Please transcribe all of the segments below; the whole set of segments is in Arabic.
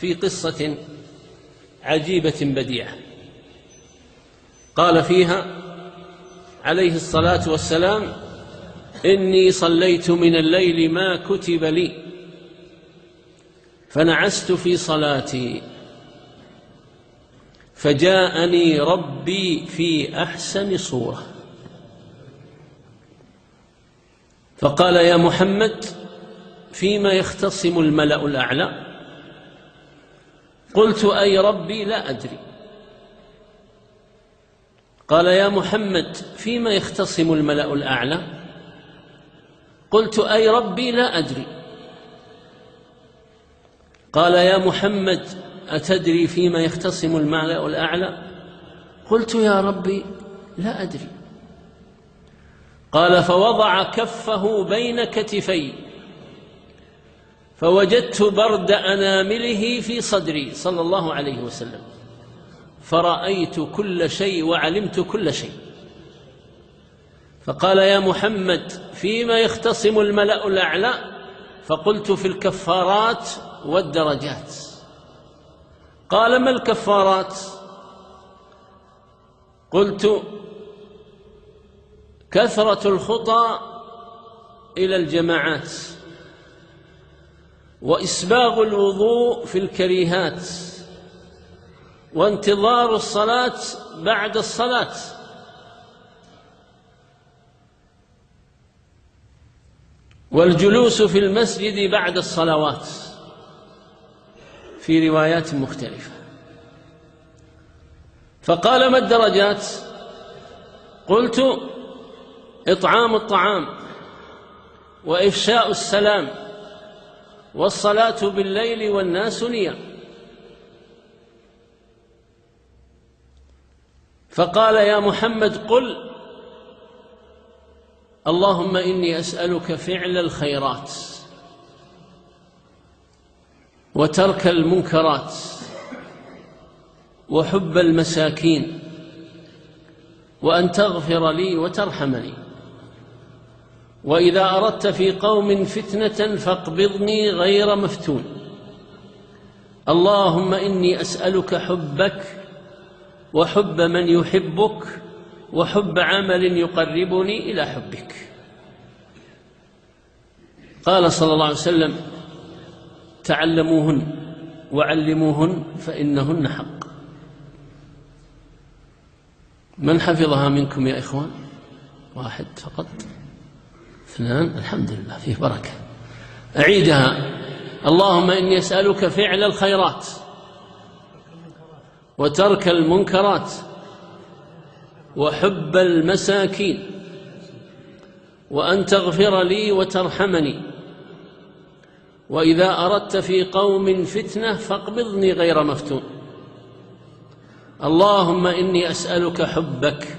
في قصة عجيبة بديعة قال فيها عليه الصلاة والسلام: إني صليت من الليل ما كتب لي فنعست في صلاتي فجاءني ربي في أحسن صورة فقال: يا محمد، فيما يختصم الملأ الأعلى؟ قلت: أي ربي لا أدري. قال: يا محمد، فيما يختصم الملأ الأعلى؟ قلت: أي ربي لا أدري. قال: يا محمد، أتدري فيما يختصم الملأ الأعلى؟ قلت: يا ربي لا أدري. قال: فوضع كفه بين كتفي فوجدت برد أنامله في صدري صلى الله عليه وسلم، فرأيت كل شيء وعلمت كل شيء. فقال: يا محمد، فيما يختصم الملأ الأعلى؟ فقلت: في الكفارات والدرجات. قال: ما الكفارات؟ قلت: كثرة الخطى إلى الجماعات، وإسباغ الوضوء في الكريهات، وانتظار الصلاة بعد الصلاة، والجلوس في المسجد بعد الصلوات، في روايات مختلفة. فقال: ما الدرجات؟ قلت: إطعام الطعام، وإفشاء السلام، والصلاة بالليل والناس نيام. فقال: يا محمد، قل: اللهم إني أسألك فعل الخيرات وترك المنكرات وحب المساكين، وأن تغفر لي وترحمني، وإذا أردت في قوم فتنة فاقبضني غير مفتون. اللهم إني أسألك حبك وحب من يحبك وحب عمل يقربني إلى حبك. قال صلى الله عليه وسلم: تعلموهن وعلموهن فإنهن حق. من حفظها منكم يا إخوان؟ واحد فقط؟ اثنان؟ الحمد لله، فيه بركة. أعيدها: اللهم إني أسألك فعل الخيرات وترك المنكرات وحب المساكين، وأن تغفر لي وترحمني، وإذا أردت في قوم فتنة فاقبضني غير مفتون. اللهم إني أسألك حبك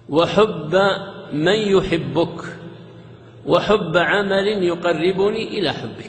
وحب من يحبك وحب عمل يقربني إلى حبك.